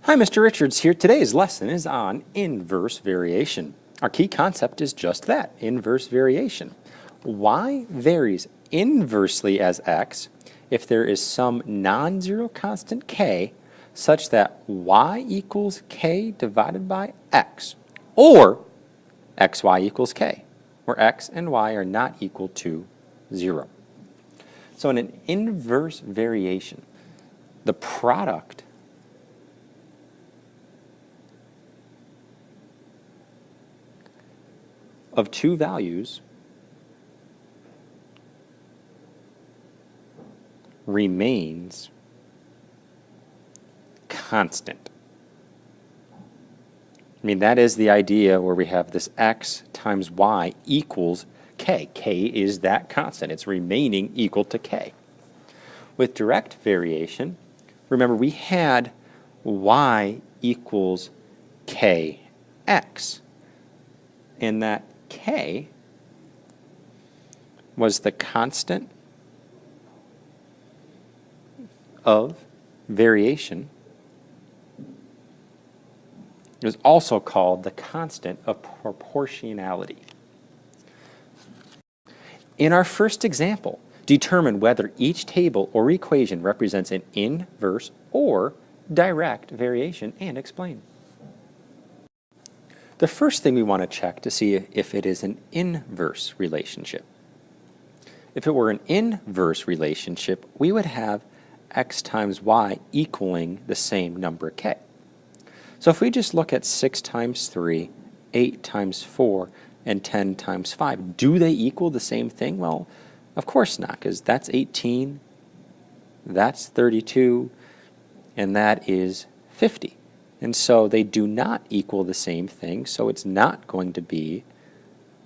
Hi, Mr. Richards here. Today's lesson is on inverse variation. Our key concept is just that, inverse variation. Y varies inversely as x if there is some non-zero constant k such that y equals k divided by x, or xy equals k, where x and y are not equal to 0. So in an inverse variation, the product of two values remains constant. I mean, that is the idea where we have this x times y equals k. K is that constant. It's remaining equal to k. With direct variation, remember we had y equals kx, and that k was the constant of variation. It was also called the constant of proportionality. In our first example, determine whether each table or equation represents an inverse or direct variation and explain. The first thing we want to check to see if it is an inverse relationship. If it were an inverse relationship, we would have x times y equaling the same number k. So if we just look at 6 times 3, 8 times 4, and 10 times 5, do they equal the same thing? Well, of course not, because that's 18, that's 32, and that is 50. And so they do not equal the same thing, so it's not going to be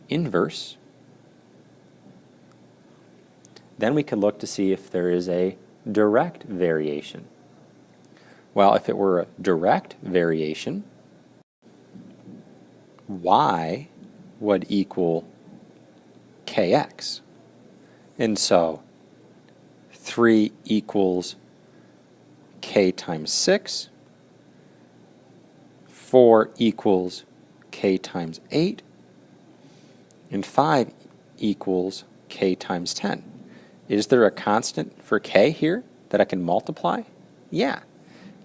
inverse. Then we can look to see if there is a direct variation. Well, if it were a direct variation, y would equal kx. And so 3 equals k times 6, 4 equals k times 8, and 5 equals k times 10. Is there a constant for k here that I can multiply? Yeah.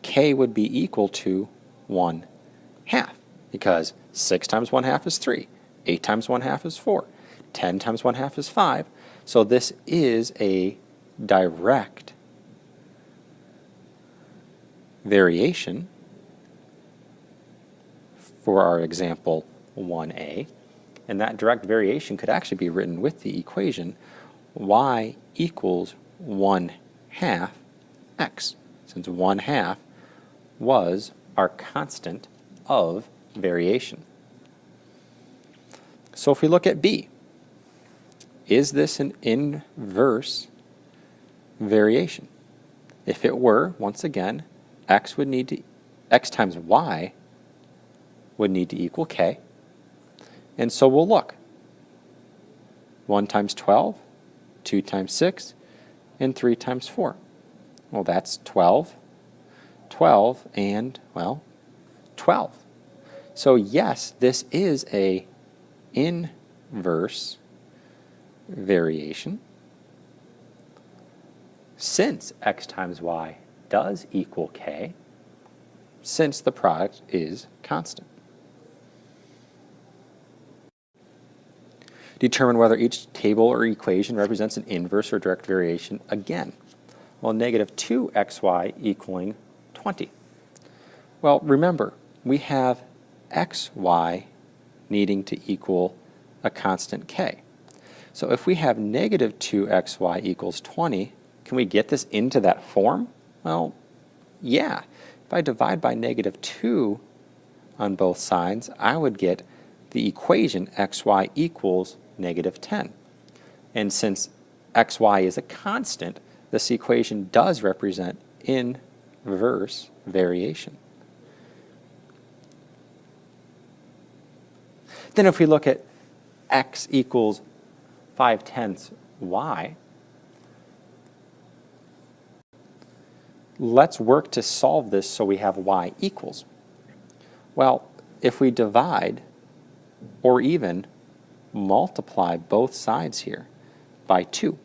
K would be equal to 1/2, because 6 times 1/2 is 3, 8 times 1/2 is 4, 10 times 1/2 is 5. So this is a direct variation for our example 1a, and that direct variation could actually be written with the equation y equals 1/2 x, since 1/2 was our constant of variation. So if we look at B, is this an inverse variation? If it were, once again, x times y would need to equal k. And so we'll look. 1 times 12, 2 times 6, and 3 times 4. Well, that's 12, 12, and, well, 12. So yes, this is a inverse variation, since x times y does equal k, since the product is constant. Determine whether each table or equation represents an inverse or direct variation again. Well, negative 2xy equaling 20. Well, remember, we have xy needing to equal a constant k. So if we have negative 2xy equals 20, can we get this into that form? Well, yeah. If I divide by negative 2 on both sides, I would get the equation xy equals negative 10. And since xy is a constant, this equation does represent inverse variation. Then if we look at x equals 5/10 y, let's work to solve this so we have y equals. Well, if we divide or even multiply both sides here by 2,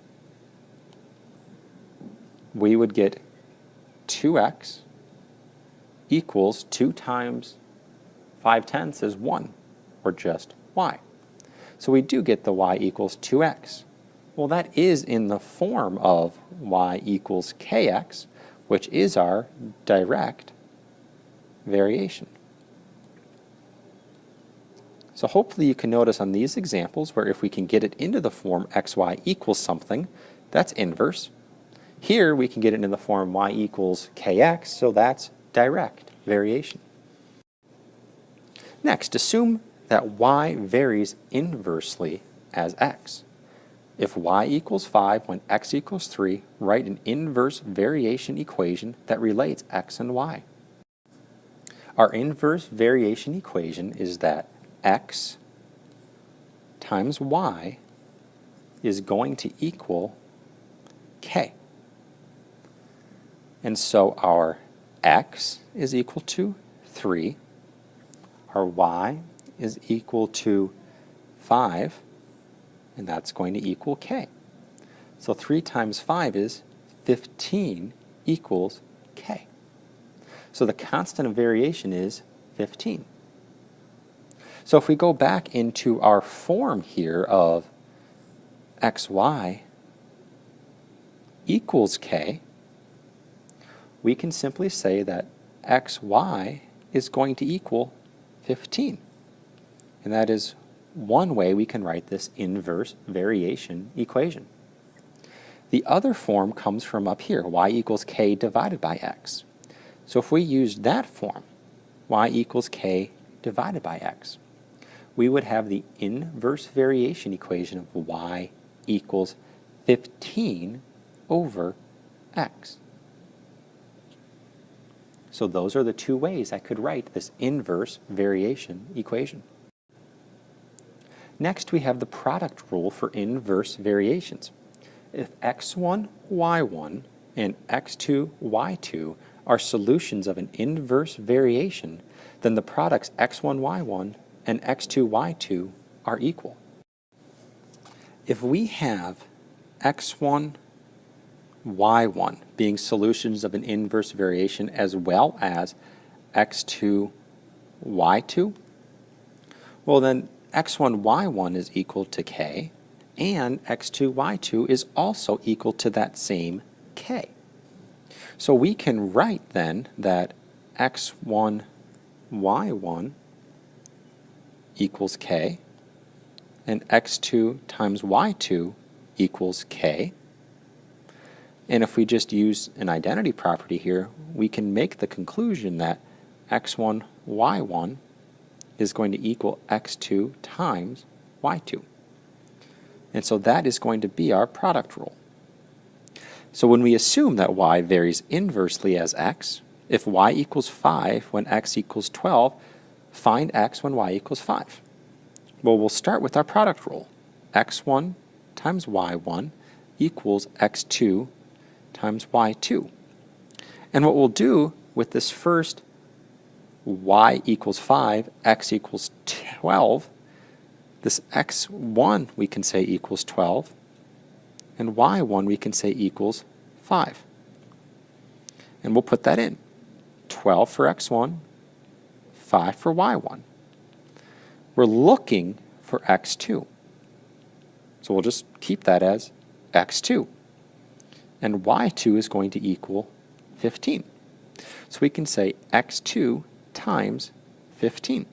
we would get 2x equals 2 times 5/10 is 1, or just y. So we do get the y equals 2x. Well, that is in the form of y equals kx, which is our direct variation. So hopefully you can notice on these examples where if we can get it into the form xy equals something, that's inverse. Here we can get it in the form y equals kx, so that's direct variation. Next, assume that y varies inversely as x. If y equals 5 when x equals 3, write an inverse variation equation that relates x and y. Our inverse variation equation is that x times y is going to equal k. And so our x is equal to 3, our y is equal to 5, and that's going to equal k. So 3 times 5 is 15 equals k. So the constant of variation is 15. So if we go back into our form here of xy equals k, we can simply say that xy is going to equal 15. And that is one way we can write this inverse variation equation. The other form comes from up here, y equals k divided by x. So if we used that form, y equals k divided by x, we would have the inverse variation equation of y equals 15 over x. So those are the two ways I could write this inverse variation equation. Next, we have the product rule for inverse variations. If x1, y1, and x2, y2 are solutions of an inverse variation, then the products x1, y1 and x2, y2 are equal. If we have x1, y1 being solutions of an inverse variation as well as x2, y2, well then x1, y1 is equal to k, and x2, y2 is also equal to that same k. So we can write then that x1, y1 equals k, and x2 times y2 equals k. And if we just use an identity property here, we can make the conclusion that x1, y1 is going to equal x2 times y2. And so that is going to be our product rule. So when we assume that y varies inversely as x, if y equals 5 when x equals 12, find x when y equals 5. Well, we'll start with our product rule. x1 times y1 equals x2 times y2. And what we'll do with this first y equals 5, x equals 12, this x1 we can say equals 12, and y1 we can say equals 5. And we'll put that in. 12 for x1, 5 for y1. We're looking for x2. So we'll just keep that as x2. And y2 is going to equal 15. So we can say x2 times 15.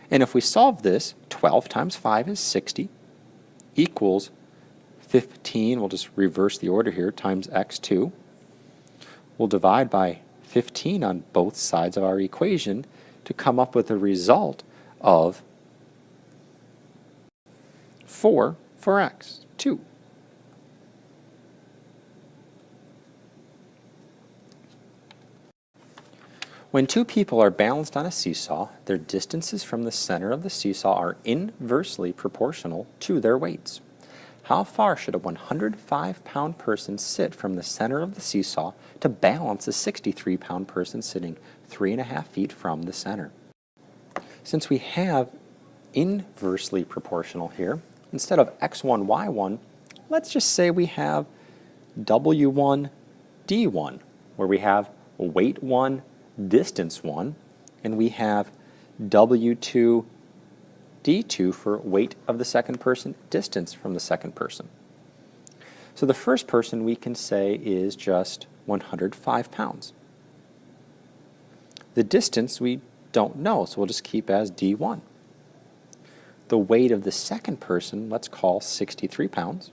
And if we solve this, 12 times 5 is 60, equals 15, we'll just reverse the order here, times x2. We'll divide by 15 on both sides of our equation to come up with a result of 4 for x2. When two people are balanced on a seesaw, their distances from the center of the seesaw are inversely proportional to their weights. How far should a 105-pound person sit from the center of the seesaw to balance a 63-pound person sitting 3.5 feet from the center? Since we have inversely proportional here, instead of x1, y1, let's just say we have w1, d1, where we have weight 1, distance 1, and we have w2, d2 for weight of the second person, distance from the second person. So the first person we can say is just 105 pounds. The distance we don't know, so we'll just keep as d1. The weight of the second person, let's call 63 pounds,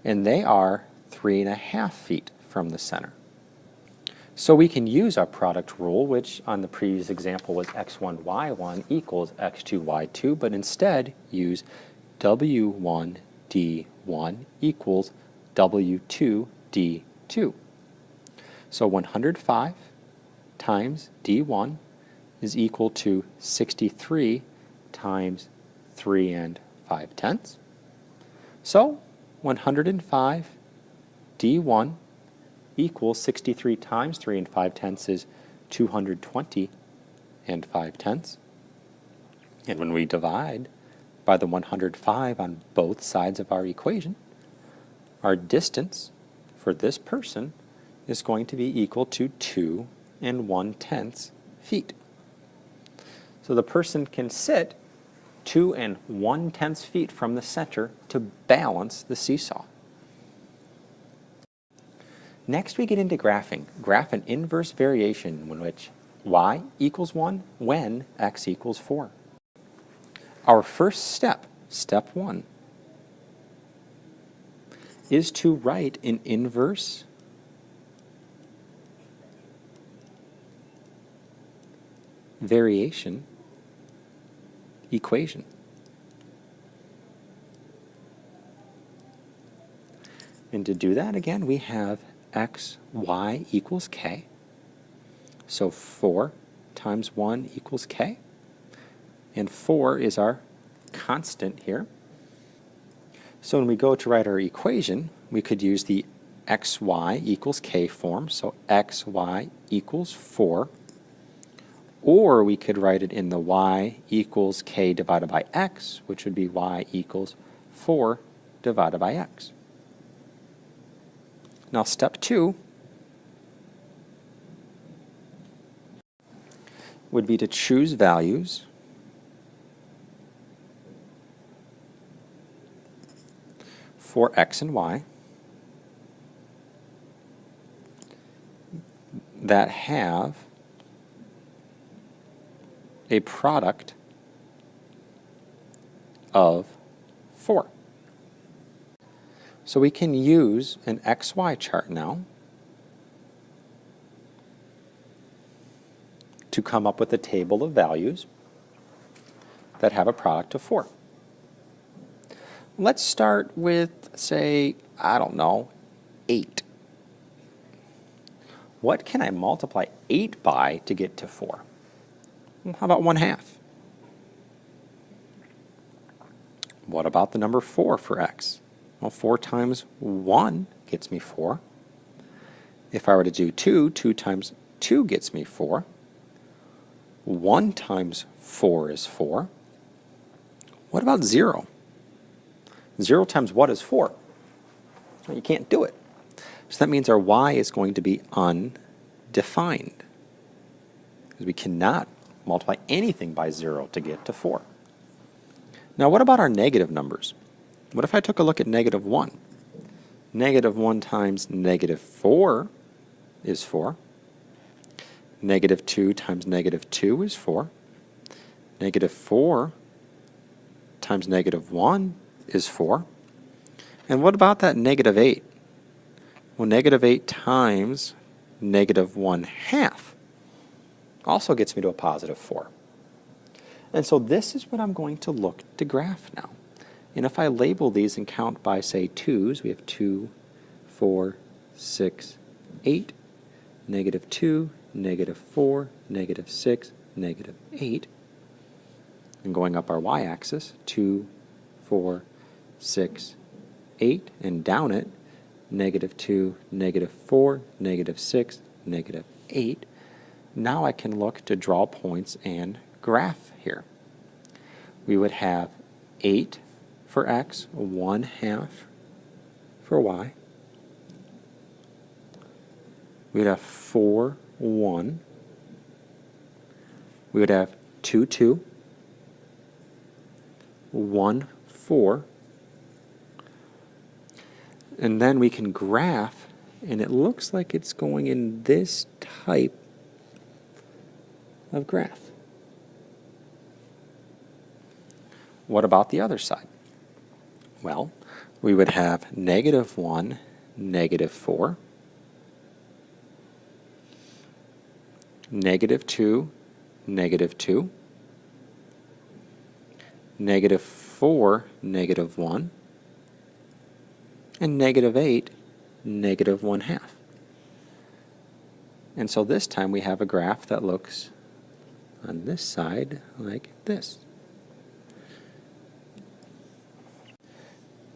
and they are 3.5 feet from the center. So we can use our product rule, which on the previous example was x1, y1 equals x2, y2, but instead use w1, d1 equals w2, d2. So 105 times d1 is equal to 63 times 3 5/10. So 105 d1 equals 63 times 3 5/10 is 220 5/10. And when we divide by the 105 on both sides of our equation, our distance for this person is going to be equal to 2 1/10 feet. So the person can sit 2 1/10 feet from the center to balance the seesaw. Next we get into graphing. Graph an inverse variation in which y equals 1 when x equals 4. Our first step, step 1, is to write an inverse variation equation. And to do that, again, we have xy equals k. So 4 times 1 equals k. And 4 is our constant here. So when we go to write our equation, we could use the xy equals k form. So xy equals 4. Or we could write it in the y equals k divided by x, which would be y equals 4 divided by x. Now step 2 would be to choose values for x and y that have a product of 4. So we can use an XY chart now to come up with a table of values that have a product of 4. Let's start with, say, I don't know, 8. What can I multiply 8 by to get to 4? How about 1/2? What about the number 4 for x? Well, 4 times 1 gets me 4. If I were to do 2, 2 times 2 gets me 4. 1 times 4 is 4. What about 0? 0 times what is 4? Well, you can't do it. So that means our y is going to be undefined, because we cannot multiply anything by 0 to get to 4. Now what about our negative numbers? What if I took a look at negative 1? Negative 1 times negative 4 is 4. Negative 2 times negative 2 is 4. Negative 4 times negative 1 is 4. And what about that negative 8? Well, negative 8 times negative 1/2 also gets me to a positive 4. And so this is what I'm going to look to graph now. And if I label these and count by, say, 2s, we have 2, 4, 6, 8, negative 2, negative 4, negative 6, negative 8. And going up our y-axis, 2, 4, 6, 8, and down it, -2, -4, -6, -8. Now I can look to draw points and graph here. We would have 8 for x, 1/2 for y. We would have 4, 1. We would have 2, 2, 1, 4. And then we can graph, and it looks like it's going in this type of graph. What about the other side? Well, we would have -1, -4, -2, -2, -4, -1, and -8, -1/2. And so this time we have a graph that looks on this side like this.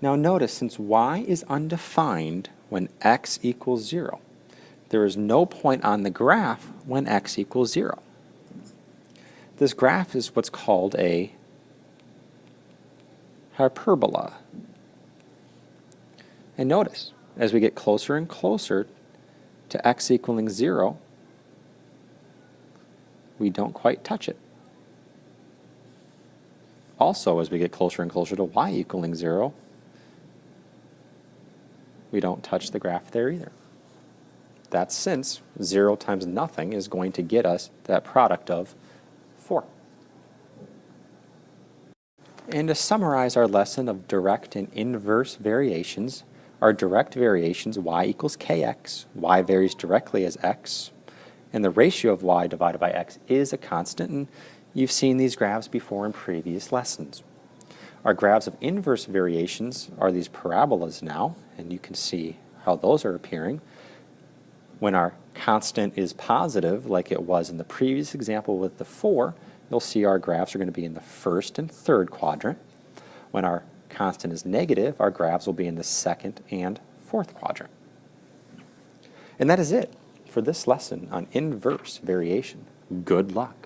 Now notice, since y is undefined when x equals 0, there is no point on the graph when x equals 0. This graph is what's called a hyperbola. And notice, as we get closer and closer to x equaling 0, we don't quite touch it. Also, as we get closer and closer to y equaling 0, we don't touch the graph there either. That's since 0 times nothing is going to get us that product of 4. And to summarize our lesson of direct and inverse variations, our direct variations, y equals kx, y varies directly as x, and the ratio of y divided by x is a constant, and you've seen these graphs before in previous lessons. Our graphs of inverse variations are these parabolas now, and you can see how those are appearing. When our constant is positive, like it was in the previous example with the 4, you'll see our graphs are going to be in the first and third quadrant. When our constant is negative, our graphs will be in the second and fourth quadrant. And that is it for this lesson on inverse variation. Good luck.